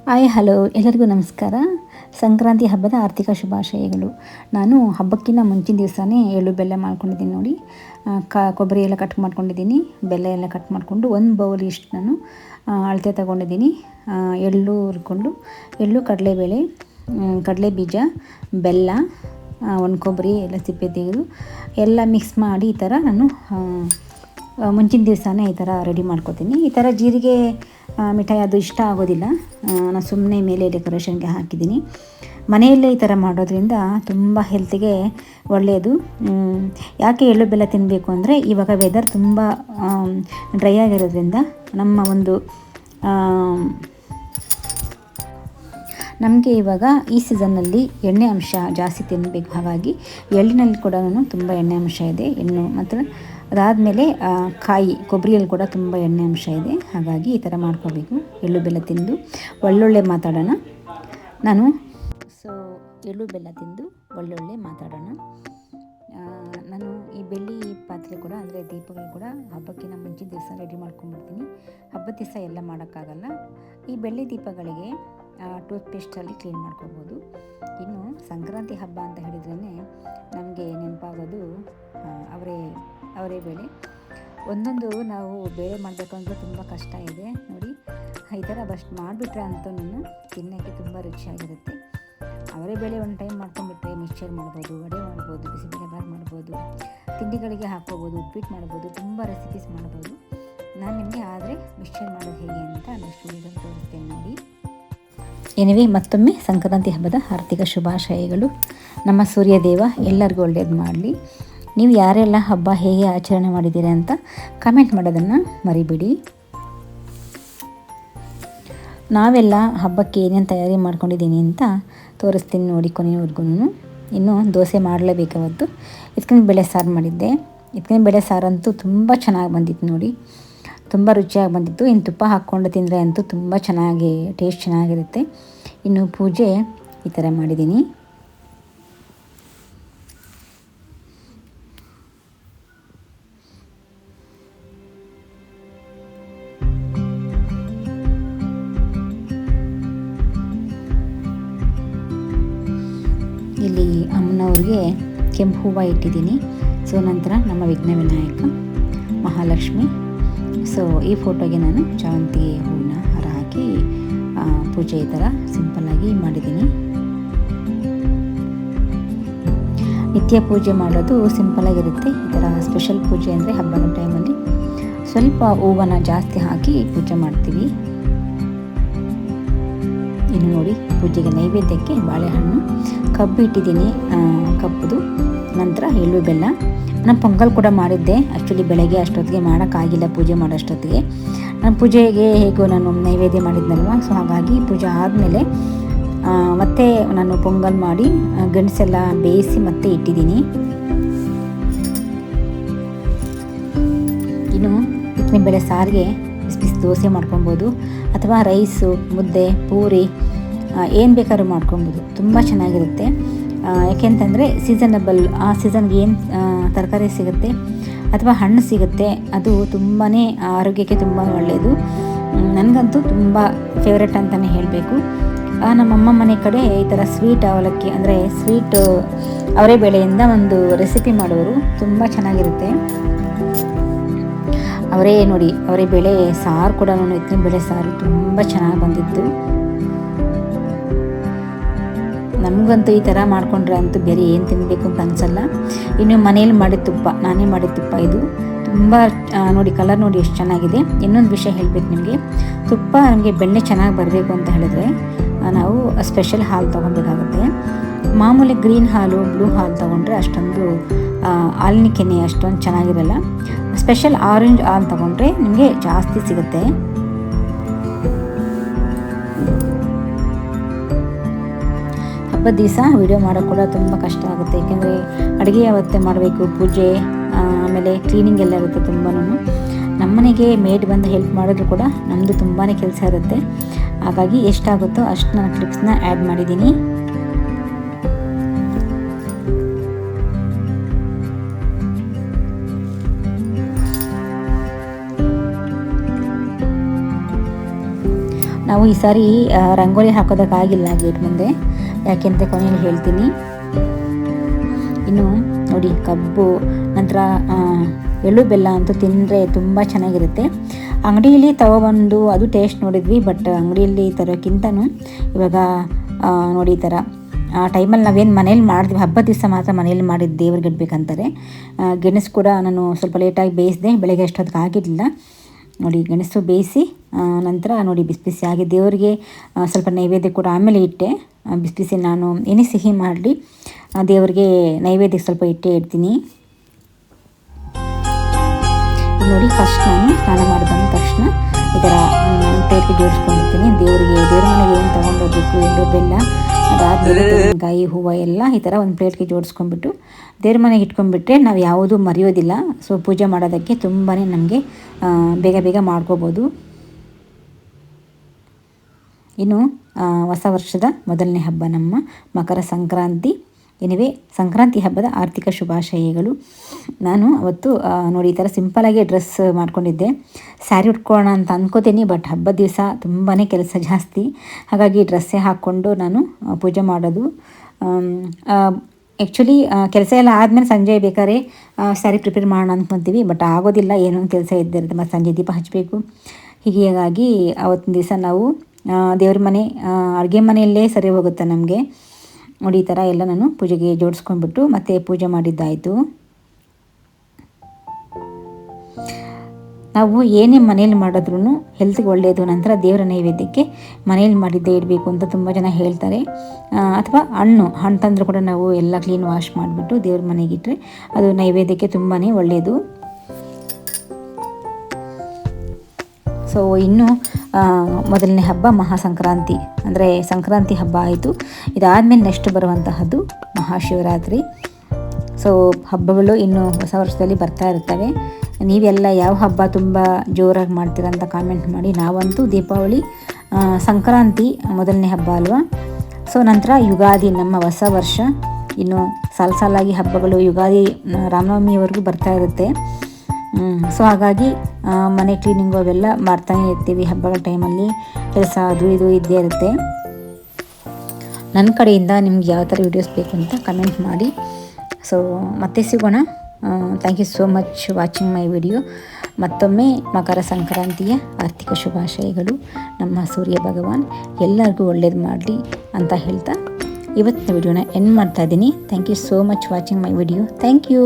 Hi hello ಎಲ್ಲರಿಗೂ ನಮಸ್ಕಾರ. ಸಂಕ್ರಾಂತಿ ಹಬ್ಬದ ಆರ್ಥಿಕ ಶುಭಾಶಯಗಳು. ನಾನು ಹಬ್ಬಕ್ಕಿಂತ ಮುಂಚಿನ ದಿವಸನೇ ಎಳ್ಳು ಬೆಲ್ಲ ಮಾಡ್ಕೊಂಡಿದ್ದೀನಿ ನೋಡಿ. ಕೊಬ್ಬರಿ ಎಲ್ಲ ಕಟ್ ಮಾಡ್ಕೊಂಡಿದ್ದೀನಿ, ಬೆಲ್ಲ ಎಲ್ಲ ಕಟ್ ಮಾಡಿಕೊಂಡು ಒಂದು ಬೌಲ್ ಇಷ್ಟು ನಾನು ಅಳತೆ ತಗೊಂಡಿದ್ದೀನಿ. ಎಳ್ಳು ಹುರ್ಕೊಂಡು, ಎಳ್ಳು, ಕಡಲೆಬೇಳೆ, ಕಡಲೆ ಬೀಜ, ಬೆಲ್ಲ, ಒಂದು ಕೊಬ್ಬರಿ ಎಲ್ಲ ಸಿಪ್ಪೆ ತೆಗೆದು ಎಲ್ಲ ಮಿಕ್ಸ್ ಮಾಡಿ ಈ ಥರ ನಾನು ಮುಂಚಿನ ದಿವಸನೇ ಈ ಥರ ರೆಡಿ ಮಾಡ್ಕೊತೀನಿ. ಈ ಥರ ಜೀರಿಗೆ ಮಿಠಾಯಿ ಅದು ಇಷ್ಟ ಆಗೋದಿಲ್ಲ, ನಾನು ಸುಮ್ಮನೆ ಮೇಲೆ ಡೆಕೋರೇಷನ್ಗೆ ಹಾಕಿದ್ದೀನಿ. ಮನೆಯಲ್ಲೇ ಈ ಥರ ಮಾಡೋದ್ರಿಂದ ತುಂಬ ಹೆಲ್ತಿಗೆ ಒಳ್ಳೆಯದು. ಯಾಕೆ ಎಳ್ಳು ಬೆಲ್ಲ ತಿನ್ನಬೇಕು ಅಂದರೆ ಇವಾಗ ವೆದರ್ ತುಂಬ ಡ್ರೈ ಆಗಿರೋದ್ರಿಂದ ನಮಗೆ ಇವಾಗ ಈ ಸೀಸನ್ನಲ್ಲಿ ಎಣ್ಣೆ ಅಂಶ ಜಾಸ್ತಿ ತಿನ್ನಬೇಕು. ಹಾಗಾಗಿ ಎಳ್ಳಿನಲ್ಲಿ ಕೂಡ ತುಂಬ ಎಣ್ಣೆ ಅಂಶ ಇದೆ. ಮತ್ತು ಅದಾದಮೇಲೆ ಕೊಬ್ಬರಿಯಲ್ಲಿ ಕೂಡ ತುಂಬ ಎಣ್ಣೆ ಅಂಶ ಇದೆ. ಹಾಗಾಗಿ ಈ ಥರ ಮಾಡ್ಕೋಬೇಕು. ಎಳ್ಳು ಬೆಲ್ಲ ತಿಂದು ಒಳ್ಳೊಳ್ಳೆ ಮಾತಾಡೋಣ. ಎಳ್ಳು ಬೆಲ್ಲ ತಿಂದು ಒಳ್ಳೊಳ್ಳೆ ಮಾತಾಡೋಣ. ನಾನು ಈ ಬೆಳ್ಳಿ ಪಾತ್ರೆ ಕೂಡ ಅಂದರೆ ದೀಪಗಳು ಕೂಡ ಹಬ್ಬಕ್ಕಿಂತ ಮುಂಚಿನ ದಿವಸ ರೆಡಿ ಮಾಡ್ಕೊಂಡ್ಬಿಡ್ತೀನಿ. ಹಬ್ಬದ ದಿವಸ ಎಲ್ಲ ಮಾಡೋಕ್ಕಾಗಲ್ಲ. ಈ ಬೆಳ್ಳಿ ದೀಪಗಳಿಗೆ ಟೂತ್ ಪೇಸ್ಟಲ್ಲಿ ಕ್ಲೀನ್ ಮಾಡ್ಕೋಬೋದು. ಇನ್ನು ಸಂಕ್ರಾಂತಿ ಹಬ್ಬ ಅಂತ ಹೇಳಿದ್ರೇ ನಮಗೆ ನೆನಪಾಗೋದು ಅವರೇ ಬೇಳೆ. ಒಂದೊಂದು ನಾವು ಬೇಳೆ ಮಾಡಬೇಕಂದ್ರೆ ತುಂಬ ಕಷ್ಟ ಇದೆ ನೋಡಿ. ಈ ಥರ ಬಸ್ಟ್ ಮಾಡಿಬಿಟ್ರೆ ಅಂತೂ ತಿನ್ನೋಕ್ಕೆ ತುಂಬ ರುಚಿಯಾಗಿರುತ್ತೆ. ಅವರೇ ಬೇಳೆ ಒಂದು ಟೈಮ್ ಮಾಡ್ಕೊಂಡ್ಬಿಟ್ರೆ ಮಿಕ್ಸ್ಚರ್ ಮಾಡ್ಬೋದು, ವಡೆ ಮಾಡ್ಬೋದು, ಬಿಸಿಬೇಳೆಬಾತ್ ಮಾಡ್ಬೋದು, ತಿಂಡಿಗಳಿಗೆ ಹಾಕ್ಕೋಬೋದು, ಉಪ್ಪಿಟ್ಟು ಮಾಡ್ಬೋದು, ತುಂಬ ರೆಸಿಪೀಸ್ ಮಾಡ್ಬೋದು. ನಾನು ನಿಮಗೆ ಆದರೆ ಮಿಕ್ಸ್ಚರ್ ಮಾಡೋದು ಹೇಗೆ ಅಂತ ನೆಕ್ಸ್ಟ್ ವಿಡಿಯೋದಲ್ಲಿ ತೋರಿಸ್ತೇನೆ ನೋಡಿ. ಎನಿವೆ, ಮತ್ತೊಮ್ಮೆ ಸಂಕ್ರಾಂತಿ ಹಬ್ಬದ ಆರ್ಥಿಕ ಶುಭಾಶಯಗಳು. ನಮ್ಮ ಸೂರ್ಯದೇವ ಎಲ್ಲರಿಗೂ ಒಳ್ಳೇದು ಮಾಡಲಿ. ನೀವು ಯಾರೆಲ್ಲ ಹಬ್ಬ ಹೇಗೆ ಆಚರಣೆ ಮಾಡಿದ್ದೀರಾ ಅಂತ ಕಮೆಂಟ್ ಮಾಡೋದನ್ನು ಮರಿಬೇಡಿ. ನಾವೆಲ್ಲ ಹಬ್ಬಕ್ಕೆ ಏನೇನು ತಯಾರಿ ಮಾಡ್ಕೊಂಡಿದ್ದೀನಿ ಅಂತ ತೋರಿಸ್ತೀನಿ ನೋಡಿ ಕೊನೆಯವರೆಗೂ. ಇನ್ನು ದೋಸೆ ಮಾಡಲೇಬೇಕಾವತ್ತು. ಇದಕ್ಕಿಂತ ಬೇಳೆ ಸಾರು ಮಾಡಿದ್ದೆ. ಇದಕ್ಕಿಂತ ಬೇಳೆ ಸಾರಂತೂ ತುಂಬ ಚೆನ್ನಾಗಿ ಬಂದಿತ್ತು ನೋಡಿ, ತುಂಬ ರುಚಿಯಾಗಿ ಬಂದಿತ್ತು. ಇನ್ನು ತುಪ್ಪ ಹಾಕ್ಕೊಂಡು ತಿಂದರೆ ಅಂತೂ ತುಂಬ ಟೇಸ್ಟ್ ಚೆನ್ನಾಗಿರುತ್ತೆ. ಇನ್ನು ಪೂಜೆ ಈ ಥರ ಮಾಡಿದ್ದೀನಿ. ಇಲ್ಲಿ ಅಮ್ಮನವ್ರಿಗೆ ಕೆಂಪು ಹೂವು ಇಟ್ಟಿದ್ದೀನಿ. ನಂತರ ನಮ್ಮ ವಿಘ್ನ ವಿನಾಯಕ, ಮಹಾಲಕ್ಷ್ಮಿ. ಈ ಫೋಟೋಗೆ ನಾನು ಶಾವಂತಿಗೆ ಹೂವಿನ ಹಾರ ಹಾಕಿ ಪೂಜೆ ಈ ಥರ ಸಿಂಪಲ್ಲಾಗಿ ಮಾಡಿದ್ದೀನಿ. ನಿತ್ಯ ಪೂಜೆ ಮಾಡೋದು ಸಿಂಪಲ್ಲಾಗಿರುತ್ತೆ. ಈ ಥರ ಸ್ಪೆಷಲ್ ಪೂಜೆ ಅಂದರೆ ಹಬ್ಬದ ಟೈಮಲ್ಲಿ ಸ್ವಲ್ಪ ಹೂವನ್ನು ಜಾಸ್ತಿ ಹಾಕಿ ಪೂಜೆ ಮಾಡ್ತೀವಿ. ಇನ್ನು ನೋಡಿ, ಪೂಜೆಗೆ ನೈವೇದ್ಯಕ್ಕೆ ಬಾಳೆಹಣ್ಣು, ಕಬ್ಬು ಇಟ್ಟಿದ್ದೀನಿ, ಕಬ್ಬುದು. ನಂತರ ಎಳ್ಳು ಬೆಲ್ಲ. ನಾನು ಪೊಂಗಲ್ ಕೂಡ ಮಾಡಿದ್ದೆ. ಆ್ಯಕ್ಚುಲಿ ಬೆಳಗ್ಗೆ ಅಷ್ಟೊತ್ತಿಗೆ ಮಾಡೋಕ್ಕಾಗಿಲ್ಲ, ಪೂಜೆ ಮಾಡೋಷ್ಟೊತ್ತಿಗೆ. ನಾನು ಪೂಜೆಗೆ ಹೇಗೋ ನಾನು ನೈವೇದ್ಯ ಮಾಡಿದ್ನಲ್ವ, ಹಾಗಾಗಿ ಪೂಜೆ ಆದಮೇಲೆ ಮತ್ತೆ ನಾನು ಪೊಂಗಲ್ ಮಾಡಿ ಗೆಣಸೆಲ್ಲ ಬೇಯಿಸಿ ಮತ್ತೆ ಇಟ್ಟಿದ್ದೀನಿ. ಇನ್ನು ಇಡ್ಲಿ ಬೇಳೆ ಸಾರಿಗೆ ಬಿಸಿ ದೋಸೆ ಮಾಡ್ಕೊಬೋದು, ಅಥವಾ ರೈಸು, ಮುದ್ದೆ, ಪೂರಿ ಏನು ಬೇಕಾದ್ರೂ ಮಾಡ್ಕೊಬೋದು. ತುಂಬ ಚೆನ್ನಾಗಿರುತ್ತೆ. ಯಾಕೆಂತಂದರೆ ಸೀಸನಬಲ್, ಆ ಸೀಸನ್ಗೆ ಏನು ತರಕಾರಿ ಸಿಗುತ್ತೆ ಅಥವಾ ಹಣ್ಣು ಸಿಗುತ್ತೆ, ಅದು ತುಂಬಾ ಆರೋಗ್ಯಕ್ಕೆ ತುಂಬ ಒಳ್ಳೆಯದು. ನನಗಂತೂ ತುಂಬ ಫೇವ್ರೆಟ್ ಅಂತಲೇ ಹೇಳಬೇಕು. ನಮ್ಮಮ್ಮ ಮನೆ ಕಡೆ ಈ ಥರ ಸ್ವೀಟ್ ಅವಲಕ್ಕಿ ಅಂದರೆ ಅವರೇ ಬೇಳೆಯಿಂದ ಒಂದು ರೆಸಿಪಿ ಮಾಡೋರು, ತುಂಬ ಚೆನ್ನಾಗಿರುತ್ತೆ. ಅವರೇ ಬೇಳೆ ಸಾರು ಕೂಡ ಎತ್ತಿನ ಬೇಳೆ ಸಾರು ತುಂಬ ಚೆನ್ನಾಗಿ ಬಂದಿತ್ತು. ನಮಗಂತೂ ಈ ಥರ ಮಾಡಿಕೊಂಡ್ರೆ ಅಂತೂ ಬೇರೆ ಏನು ತಿನ್ನಬೇಕು ಅಂತ ಅನಿಸಲ್ಲ. ಇನ್ನು ಮನೇಲಿ ಮಾಡಿದ ತುಪ್ಪ, ನಾನೇ ಮಾಡಿದ ತುಪ್ಪ ಇದು. ತುಂಬ ನೋಡಿ, ಕಲರ್ ನೋಡಿ ಎಷ್ಟು ಚೆನ್ನಾಗಿದೆ. ಇನ್ನೊಂದು ವಿಷಯ ಹೇಳಬೇಕು ನಿಮಗೆ, ತುಪ್ಪ ನಮಗೆ ಬೆಣ್ಣೆ ಚೆನ್ನಾಗಿ ಬರಬೇಕು ಅಂತ ಹೇಳಿದ್ರೆ ನಾವು ಸ್ಪೆಷಲ್ ಹಾಲು ತೊಗೊಬೇಕಾಗುತ್ತೆ. ಮಾಮೂಲಿ ಗ್ರೀನ್ ಹಾಲು, ಬ್ಲೂ ಹಾಲು ತೊಗೊಂಡ್ರೆ ಅಷ್ಟೊಂದು ಹಾಲಿನ ಕೆನೆ ಅಷ್ಟೊಂದು ಚೆನ್ನಾಗಿರಲ್ಲ. ಸ್ಪೆಷಲ್ ಆರೆಂಜ್ ಹಾಲು ತೊಗೊಂಡ್ರೆ ನಿಮಗೆ ಜಾಸ್ತಿ ಸಿಗುತ್ತೆ. ಹಬ್ಬದ ದಿವಸ ವಿಡಿಯೋ ಮಾಡೋಕ್ಕೆ ಕೂಡ ತುಂಬ ಕಷ್ಟ ಆಗುತ್ತೆ. ಏಕೆಂದರೆ ಅಡುಗೆ ಯಾವತ್ತೇ ಮಾಡಬೇಕು, ಪೂಜೆ, ಆಮೇಲೆ ಕ್ಲೀನಿಂಗ್ ಎಲ್ಲ ಇರುತ್ತೆ ತುಂಬಾ. ನಮ್ಮನೆಗೆ ಮೇಡ್ ಬಂದು ಹೆಲ್ಪ್ ಮಾಡಿದ್ರು ಕೂಡ ನಮ್ಮದು ತುಂಬಾ ಕೆಲಸ ಇರುತ್ತೆ. ಹಾಗಾಗಿ ಎಷ್ಟಾಗುತ್ತೋ ಅಷ್ಟು ನಾನು ಕ್ಲಿಪ್ಸ್ನ ಆ್ಯಡ್ ಮಾಡಿದ್ದೀನಿ. ನಾವು ಈ ಸಾರಿ ರಂಗೋಲಿ ಹಾಕೋದಕ್ಕಾಗಿಲ್ಲ ಗೇಟ್ ಮುಂದೆ, ಯಾಕೆಂತ ಕೊನೆಯಲ್ಲಿ ಹೇಳ್ತೀನಿ. ಇನ್ನು ನೋಡಿ ಕಬ್ಬು, ನಂತರ ಎಳ್ಳು ಬೆಲ್ಲ ಅಂತೂ ತಿಂದರೆ ತುಂಬ ಚೆನ್ನಾಗಿರುತ್ತೆ. ಅಂಗಡಿಯಲ್ಲಿ ತಗೊಬಂದು ಅದು ಟೇಸ್ಟ್ ನೋಡಿದ್ವಿ, ಬಟ್ ಅಂಗಡಿಯಲ್ಲಿ ತರೋಕ್ಕಿಂತನೂ ಇವಾಗ ನೋಡಿ ಈ ಥರ ಆ ಟೈಮಲ್ಲಿ ನಾವೇನು ಮನೇಲಿ ಮಾಡಿದ್ವಿ, ಹಬ್ಬದ ದಿವಸ ಮಾತ್ರ ಮನೇಲಿ ಮಾಡಿದ್ದು ದೇವ್ರಿಗೆ ಇಡಬೇಕಂತಾರೆ. ಗೆಣಸು ಕೂಡ ನಾನು ಸ್ವಲ್ಪ ಲೇಟಾಗಿ ಬೇಯಿಸಿದೆ, ಬೆಳಗ್ಗೆ ಅಷ್ಟೊತ್ತಿಗೆ ಆಗಿರಲಿಲ್ಲ. ನೋಡಿ ಗೆಣಸು ಬೇಯಿಸಿ ನಂತರ ನೋಡಿ ಬಿಸಿ ಬಿಸಿ ಆಗಿ ದೇವರಿಗೆ ಸ್ವಲ್ಪ ನೈವೇದ್ಯ ಕೂಡ ಆಮೇಲೆ ಇಟ್ಟೆ. ಬಿಸಿ ಬಿಸಿ ನಾನು ಏನೇ ಸಿಹಿ ಮಾಡಲಿ ದೇವರಿಗೆ ನೈವೇದ್ಯಕ್ಕೆ ಸ್ವಲ್ಪ ಇಟ್ಟೇ ಇಡ್ತೀನಿ. ನೋಡಿ ಫಸ್ಟ್ ನಾನು ಸ್ನಾನ ಮಾಡಿ ಬಂದ ತಕ್ಷಣ ಈ ಥರ ಪ್ಲೇಟ್ಗೆ ಜೋಡಿಸ್ಕೊಂಡಿರ್ತೀನಿ. ದೇವ್ರ ಮನೆಗೆ ಏನು ತೊಗೊಂಡೋಗ್ಬೇಕು, ಎಳ್ಳು ಬೆಲ್ಲ, ಅದಾದಮೇಲೆ ತೆಂಗಿನಕಾಯಿ, ಹೂವು ಎಲ್ಲ ಈ ಥರ ಒಂದು ಪ್ಲೇಟ್ಗೆ ಜೋಡಿಸ್ಕೊಂಡ್ಬಿಟ್ಟು ದೇವ್ರ ಮನೆಗೆ ಇಟ್ಕೊಂಡ್ಬಿಟ್ರೆ ನಾವು ಯಾವುದೂ ಮರೆಯೋದಿಲ್ಲ. ಸೊ ಪೂಜೆ ಮಾಡೋದಕ್ಕೆ ತುಂಬಾ ನಮಗೆ ಬೇಗ ಬೇಗ ಮಾಡ್ಕೋಬೋದು. ಇನ್ನು ಹೊಸ ವರ್ಷದ ಮೊದಲನೇ ಹಬ್ಬ ನಮ್ಮ ಮಕರ ಸಂಕ್ರಾಂತಿ. ಎನಿವೆ ಸಂಕ್ರಾಂತಿ ಹಬ್ಬದ ಆರ್ಥಿಕ ಶುಭಾಶಯಗಳು. ನಾನು ಅವತ್ತು ನೋಡಿ ಈ ಥರ ಸಿಂಪಲಾಗಿ ಡ್ರೆಸ್ ಮಾಡ್ಕೊಂಡಿದ್ದೆ. ಸ್ಯಾರಿ ಉಟ್ಕೊಳ್ಳೋಣ ಅಂತ ಅಂದ್ಕೋತೀನಿ, ಬಟ್ ಹಬ್ಬದ ದಿವಸ ತುಂಬಾ ಕೆಲಸ ಜಾಸ್ತಿ, ಹಾಗಾಗಿ ಡ್ರೆಸ್ಸೇ ಹಾಕ್ಕೊಂಡು ನಾನು ಪೂಜೆ ಮಾಡೋದು. ಆ್ಯಕ್ಚುಲಿ ಕೆಲಸ ಎಲ್ಲ ಆದಮೇಲೆ ಸಂಜೆ ಬೇಕಾದ್ರೆ ಸ್ಯಾರಿ ಪ್ರಿಪೇರ್ ಮಾಡೋಣ ಅಂದ್ಕೊತೀವಿ, ಬಟ್ ಆಗೋದಿಲ್ಲ, ಏನೋ ಕೆಲಸ ಇದ್ದಿರುತ್ತೆ, ಮತ್ತು ಸಂಜೆ ದೀಪ ಹಚ್ಚಬೇಕು. ಹೀಗಾಗಿ ಅವತ್ತಿನ ದಿವಸ ನಾವು ದೇವ್ರ ಮನೆ ಅಡುಗೆ ಮನೆಯಲ್ಲೇ ಸರಿ ಹೋಗುತ್ತೆ ನಮಗೆ. ನೋಡಿ ಈ ಥರ ಎಲ್ಲ ನಾನು ಪೂಜೆಗೆ ಜೋಡಿಸ್ಕೊಂಡ್ಬಿಟ್ಟು ಮತ್ತೆ ಪೂಜೆ ಮಾಡಿದ್ದಾಯಿತು. ನಾವು ಏನೇ ಮನೇಲಿ ಮಾಡಿದ್ರೂ ಹೆಲ್ತ್ಗೆ ಒಳ್ಳೆಯದು. ನಂತರ ದೇವರ ನೈವೇದ್ಯಕ್ಕೆ ಮನೇಲಿ ಮಾಡಿದ್ದೇ ಇಡಬೇಕು ಅಂತ ತುಂಬ ಜನ ಹೇಳ್ತಾರೆ. ಅಥವಾ ಹಣ್ಣು ತಂದರೂ ಕೂಡ ನಾವು ಎಲ್ಲ ಕ್ಲೀನ್ ವಾಶ್ ಮಾಡಿಬಿಟ್ಟು ದೇವ್ರ ಮನೆಗಿಟ್ಟರೆ ಅದು ನೈವೇದ್ಯಕ್ಕೆ ತುಂಬಾ ಒಳ್ಳೆಯದು. ಸೊ ಇನ್ನು ಮೊದಲನೇ ಹಬ್ಬ ಮಹಾಸಂಕ್ರಾಂತಿ, ಅಂದರೆ ಸಂಕ್ರಾಂತಿ ಹಬ್ಬ ಆಯಿತು. ಇದಾದಮೇಲೆ ನೆಕ್ಸ್ಟ್ ಬರುವಂತಹದ್ದು ಮಹಾಶಿವರಾತ್ರಿ. ಸೊ ಹಬ್ಬಗಳು ಇನ್ನು ಹೊಸ ವರ್ಷದಲ್ಲಿ ಬರ್ತಾ ಇರ್ತವೆ. ನೀವೆಲ್ಲ ಯಾವ ಹಬ್ಬ ತುಂಬ ಜೋರಾಗಿ ಮಾಡ್ತೀರಾ ಅಂತ ಕಾಮೆಂಟ್ ಮಾಡಿ. ನಾವಂತೂ ದೀಪಾವಳಿ, ಸಂಕ್ರಾಂತಿ ಮೊದಲನೇ ಹಬ್ಬ ಅಲ್ವಾ. ಸೊ ನಂತರ ಯುಗಾದಿ ನಮ್ಮ ಹೊಸ ವರ್ಷ. ಇನ್ನು ಸಾಲಾಗಿ ಹಬ್ಬಗಳು ಯುಗಾದಿ ರಾಮನವಮಿವರೆಗೂ ಬರ್ತಾ ಇರುತ್ತೆ. ಸೊ ಹಾಗಾಗಿ ಮನೆ ಕ್ಲೀನಿಂಗು ಅವೆಲ್ಲ ಮಾಡ್ತಾನೆ ಇರ್ತೀವಿ. ಹಬ್ಬಗಳ ಟೈಮಲ್ಲಿ ಕೆಲಸ ಅದು ಇದು ಇದ್ದೇ ಇರುತ್ತೆ. ನನ್ನ ಕಡೆಯಿಂದ ನಿಮ್ಗೆ ಯಾವ ಥರ ವೀಡಿಯೋಸ್ ಬೇಕು ಅಂತ ಕಮೆಂಟ್ ಮಾಡಿ. ಸೊ ಮತ್ತೆ ಸಿಗೋಣ. Thank you so much watching my video. ಮತ್ತೊಮ್ಮೆ ಮಕರ ಸಂಕ್ರಾಂತಿಯ ಆರ್ಥಿಕ ಶುಭಾಶಯಗಳು. ನಮ್ಮ ಸೂರ್ಯ ಭಗವಾನ್ ಎಲ್ಲರಿಗೂ ಒಳ್ಳೇದು ಮಾಡಲಿ ಅಂತ ಹೇಳ್ತಾ ಇವತ್ತಿನ ವಿಡಿಯೋನ ಎಂಡ್ ಮಾಡ್ತಾ ಇದ್ದೀನಿ. Thank you so much watching my video. Thank you.